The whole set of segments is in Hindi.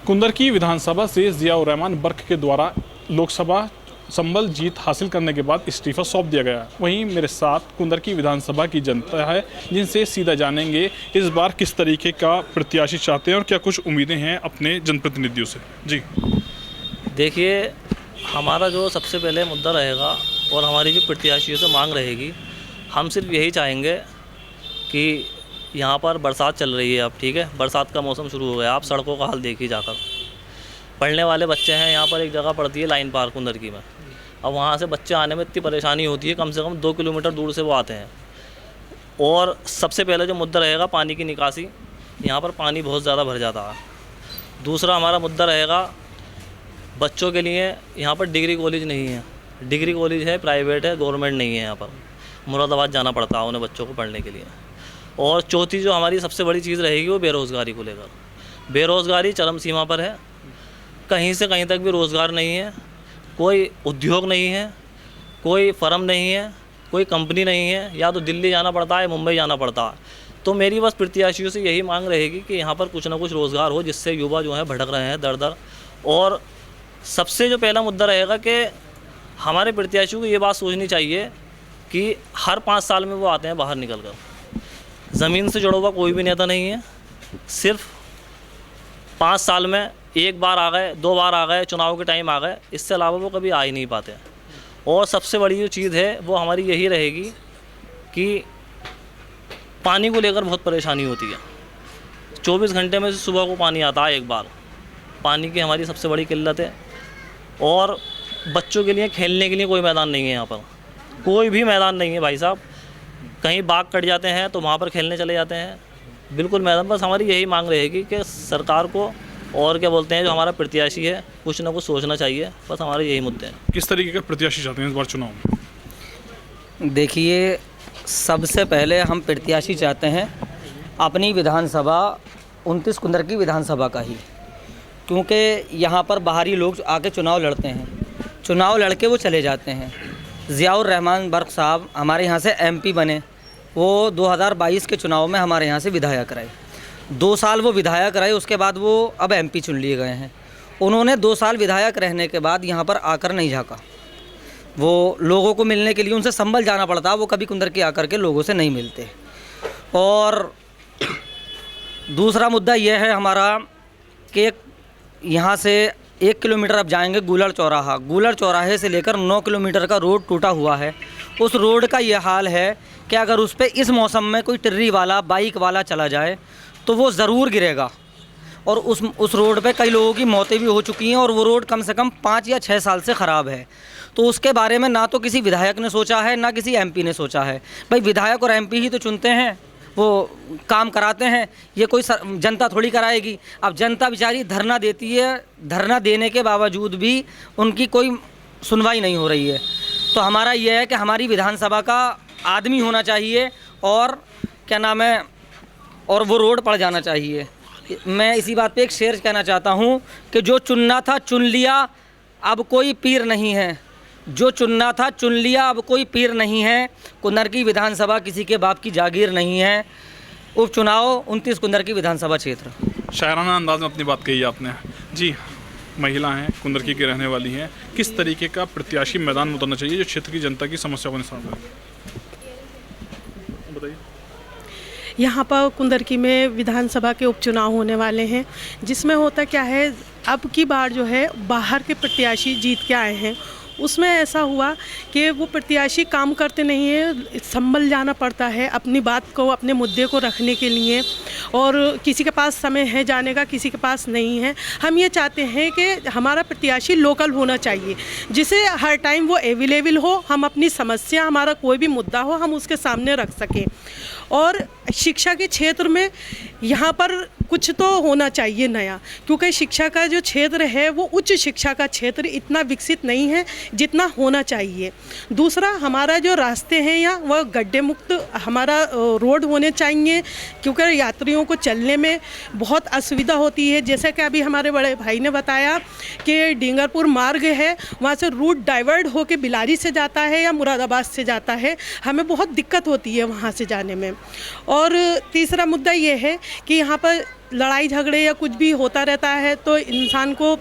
कुंदरकी विधानसभा से जियाउर रहमान बर्क के द्वारा लोकसभा संबल जीत हासिल करने के बाद इस्तीफा सौंप दिया गया। वहीं मेरे साथ कुंदरकी विधानसभा की जनता है, जिनसे सीधा जानेंगे इस बार किस तरीके का प्रत्याशी चाहते हैं और क्या कुछ उम्मीदें हैं अपने जनप्रतिनिधियों से। जी देखिए, हमारा जो सबसे पहले मुद्दा रहेगा और हमारी जो प्रत्याशियों से मांग रहेगी, हम सिर्फ यही चाहेंगे कि यहाँ पर बरसात चल रही है। अब ठीक है, बरसात का मौसम शुरू हो गया, आप सड़कों का हाल देखिए जाकर। पढ़ने वाले बच्चे हैं, यहाँ पर एक जगह पड़ती है लाइन पार्क कुंदरकी में। अब वहाँ से बच्चे आने में इतनी परेशानी होती है, कम से कम 2 किलोमीटर दूर से वो आते हैं। और सबसे पहले जो मुद्दा रहेगा पानी की निकासी, यहाँ पर पानी बहुत ज़्यादा भर जाता है। दूसरा हमारा मुद्दा रहेगा बच्चों के लिए, यहाँ पर डिग्री कॉलेज नहीं है। डिग्री कॉलेज है, प्राइवेट है, गवर्नमेंट नहीं है। यहाँ पर मुरादाबाद जाना पड़ता है उन्हें बच्चों को पढ़ने के लिए। और चौथी जो हमारी सबसे बड़ी चीज़ रहेगी वो बेरोज़गारी को लेकर। बेरोज़गारी चरम सीमा पर है, कहीं से कहीं तक भी रोज़गार नहीं है, कोई उद्योग नहीं है, कोई फर्म नहीं है, कोई कंपनी नहीं है। या तो दिल्ली जाना पड़ता है, मुंबई जाना पड़ता है। तो मेरी बस प्रत्याशियों से यही मांग रहेगी कि यहाँ पर कुछ ना कुछ रोज़गार हो, जिससे युवा जो है भटक रहे हैं दर दर। और सबसे जो पहला मुद्दा रहेगा कि हमारे प्रत्याशियों को ये बात सोचनी चाहिए कि हर 5 साल में वो आते हैं बाहर निकल कर। ज़मीन से जुड़ा हुआ कोई भी नेता नहीं है। सिर्फ 5 साल में 1 बार आ गए, 2 बार आ गए, चुनाव के टाइम आ गए, इससे अलावा वो कभी आ ही नहीं पाते। और सबसे बड़ी जो चीज़ है वो हमारी यही रहेगी कि पानी को लेकर बहुत परेशानी होती है। 24 घंटे में से सुबह को पानी आता है 1 बार। पानी की हमारी सबसे बड़ी किल्लत है। और बच्चों के लिए खेलने के लिए कोई मैदान नहीं है। यहाँ पर कोई भी मैदान नहीं है भाई साहब। कहीं बाग कट जाते हैं तो वहाँ पर खेलने चले जाते हैं, बिल्कुल मैदान। बस हमारी यही मांग रहेगी कि सरकार को और क्या बोलते हैं, जो हमारा प्रत्याशी है, कुछ ना कुछ सोचना चाहिए। बस हमारे यही मुद्दे हैं। किस तरीके का प्रत्याशी चाहते हैं इस बार चुनाव में? देखिए, सबसे पहले हम प्रत्याशी चाहते हैं अपनी विधानसभा 29 कुंदरकी विधानसभा का ही, क्योंकि यहाँ पर बाहरी लोग आके चुनाव लड़ते हैं, चुनाव लड़के वो चले जाते हैं। जियाउर रहमान बर्क साहब हमारे यहाँ से एमपी बने, वो 2022 के चुनाव में हमारे यहाँ से विधायक रहे। 2 साल वो विधायक रहे, उसके बाद वो अब एमपी चुन लिए गए हैं। उन्होंने 2 साल विधायक रहने के बाद यहाँ पर आकर नहीं झाँका। वो लोगों को मिलने के लिए उनसे संभल जाना पड़ता, वो कभी कुंदरकी आकर के लोगों से नहीं मिलते। और दूसरा मुद्दा यह है हमारा कि यहाँ से 1 किलोमीटर अब जाएंगे गूलर चौराहा। गूलर चौराहे से लेकर 9 किलोमीटर का रोड टूटा हुआ है। उस रोड का ये हाल है कि अगर उस पर इस मौसम में कोई टिर्री वाला, बाइक वाला चला जाए तो वो ज़रूर गिरेगा। और उस रोड पे कई लोगों की मौतें भी हो चुकी हैं। और वो रोड कम से कम 5 या 6 साल से ख़राब है। तो उसके बारे में ना तो किसी विधायक ने सोचा है, ना किसी एमपी ने सोचा है। भाई विधायक और एमपी ही तो चुनते हैं, वो काम कराते हैं, ये कोई जनता थोड़ी कराएगी। अब जनता बेचारी धरना देती है, धरना देने के बावजूद भी उनकी कोई सुनवाई नहीं हो रही है। तो हमारा ये है कि हमारी विधानसभा का आदमी होना चाहिए और क्या नाम है, और वो रोड पड़ जाना चाहिए। मैं इसी बात पे एक शेर कहना चाहता हूँ कि जो चुनना था चुन लिया, अब कोई पीर नहीं है। जो चुनना था चुन लिया, अब कोई पीर नहीं है। कुंदरकी विधानसभा किसी के बाप की जागीर नहीं है। उपचुनाव 29 कुंदरकी विधानसभा क्षेत्र। शायराना अंदाज में अपनी बात कही आपने। जी, महिला हैं, कुंदरकी की रहने वाली हैं, किस तरीके का प्रत्याशी मैदान में उतरना चाहिए जो क्षेत्र की जनता की समस्या को निस्तार करे? बताइए। यहाँ पर कुंदरकी में विधानसभा के उपचुनाव होने वाले हैं, जिसमें होता क्या है, अब की बार जो है बाहर के प्रत्याशी जीत के आए हैं। उसमें ऐसा हुआ कि वो प्रत्याशी काम करते नहीं है, संभल जाना पड़ता है अपनी बात को, अपने मुद्दे को रखने के लिए। और किसी के पास समय है जाने का, किसी के पास नहीं है। हम ये चाहते हैं कि हमारा प्रत्याशी लोकल होना चाहिए, जिसे हर टाइम वो अवेलेबल हो, हम अपनी समस्या, हमारा कोई भी मुद्दा हो, हम उसके सामने रख सकें। और शिक्षा के क्षेत्र में यहाँ पर कुछ तो होना चाहिए नया, क्योंकि शिक्षा का जो क्षेत्र है वो उच्च शिक्षा का क्षेत्र इतना विकसित नहीं है जितना होना चाहिए। दूसरा, हमारा जो रास्ते हैं यहाँ वह गड्ढे मुक्त हमारा रोड होने चाहिए, क्योंकि यात्रियों को चलने में बहुत असुविधा होती है। जैसे कि अभी हमारे बड़े भाई ने बताया कि डिंगरपुर मार्ग है, वहाँ से रूट डाइवर्ट होकर बिलारी से जाता है या मुरादाबाद से जाता है, हमें बहुत दिक्कत होती है वहाँ से जाने में। और तीसरा मुद्दा ये है कि यहाँ पर लड़ाई झगड़े या कुछ भी होता रहता है तो इंसान को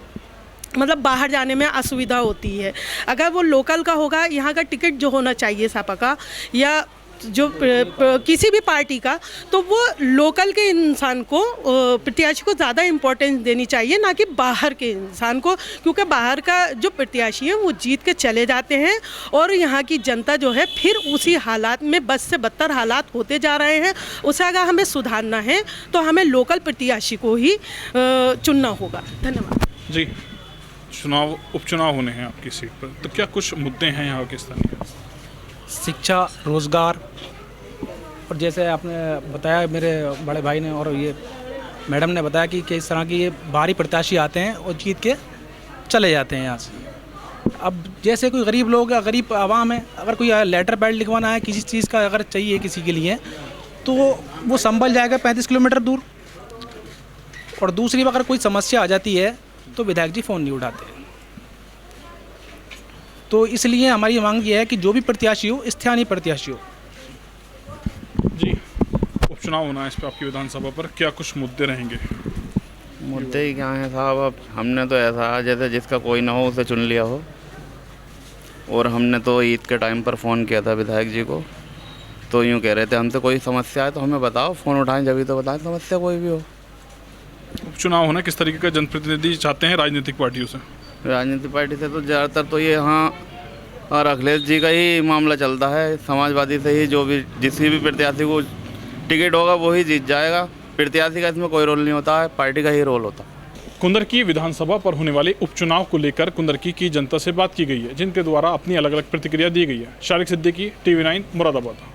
मतलब बाहर जाने में असुविधा होती है। अगर वो लोकल का होगा, यहाँ का टिकट जो होना चाहिए सपा का या जो किसी भी पार्टी का, तो वो लोकल के इंसान को, प्रत्याशी को ज़्यादा इम्पोर्टेंस देनी चाहिए, ना कि बाहर के इंसान को, क्योंकि बाहर का जो प्रत्याशी है वो जीत के चले जाते हैं और यहाँ की जनता जो है फिर उसी हालात में बद से बदतर हालात होते जा रहे हैं। उसे अगर हमें सुधारना है तो हमें लोकल प्रत्याशी को ही चुनना होगा। धन्यवाद जी, उपचुनाव होने हैं आपकी सीट पर, तो क्या कुछ मुद्दे हैं यहाँ के स्थानीय? शिक्षा, रोज़गार, और जैसे आपने बताया मेरे बड़े भाई ने और ये मैडम ने बताया कि किस तरह की ये बाहरी प्रत्याशी आते हैं और जीत के चले जाते हैं यहाँ से। अब जैसे कोई गरीब लोग या गरीब आवाम है, अगर कोई लेटर पैड लिखवाना है किसी चीज़ का अगर चाहिए किसी के लिए, तो वो संभल जाएगा 35 किलोमीटर दूर। और दूसरी अगर कोई समस्या आ जाती है तो विधायक जी फ़ोन नहीं उठाते। तो इसलिए हमारी मांग ये है कि जो भी प्रत्याशी हो, स्थानीय प्रत्याशी हो। जी, उपचुनाव होना है इस पर आपकी विधानसभा पर, क्या कुछ मुद्दे रहेंगे? मुद्दे ही क्या हैं साहब, अब हमने तो ऐसा जैसे जिसका कोई ना हो उसे चुन लिया हो। और हमने तो ईद के टाइम पर फ़ोन किया था विधायक जी को, तो यूँ कह रहे थे हमसे कोई समस्या है तो हमें बताओ, फ़ोन उठाएं जब ही तो बताएं समस्या कोई भी हो। उपचुनाव होना किस तरीके का जनप्रतिनिधि चाहते हैं राजनीतिक पार्टियों से? राजनीतिक पार्टी से तो ज़्यादातर तो ये और अखिलेश जी का ही मामला चलता है। समाजवादी से ही जो भी जिसी भी प्रत्याशी को टिकट होगा वो ही जीत जाएगा। प्रत्याशी का इसमें कोई रोल नहीं होता है, पार्टी का ही रोल होता है। कुंदरकी विधानसभा पर होने वाले उपचुनाव को लेकर कुंदरकी की जनता से बात की गई है, जिनके द्वारा अपनी अलग अलग प्रतिक्रिया दी गई है। शारिक सिद्दीकी, TV9 मुरादाबाद।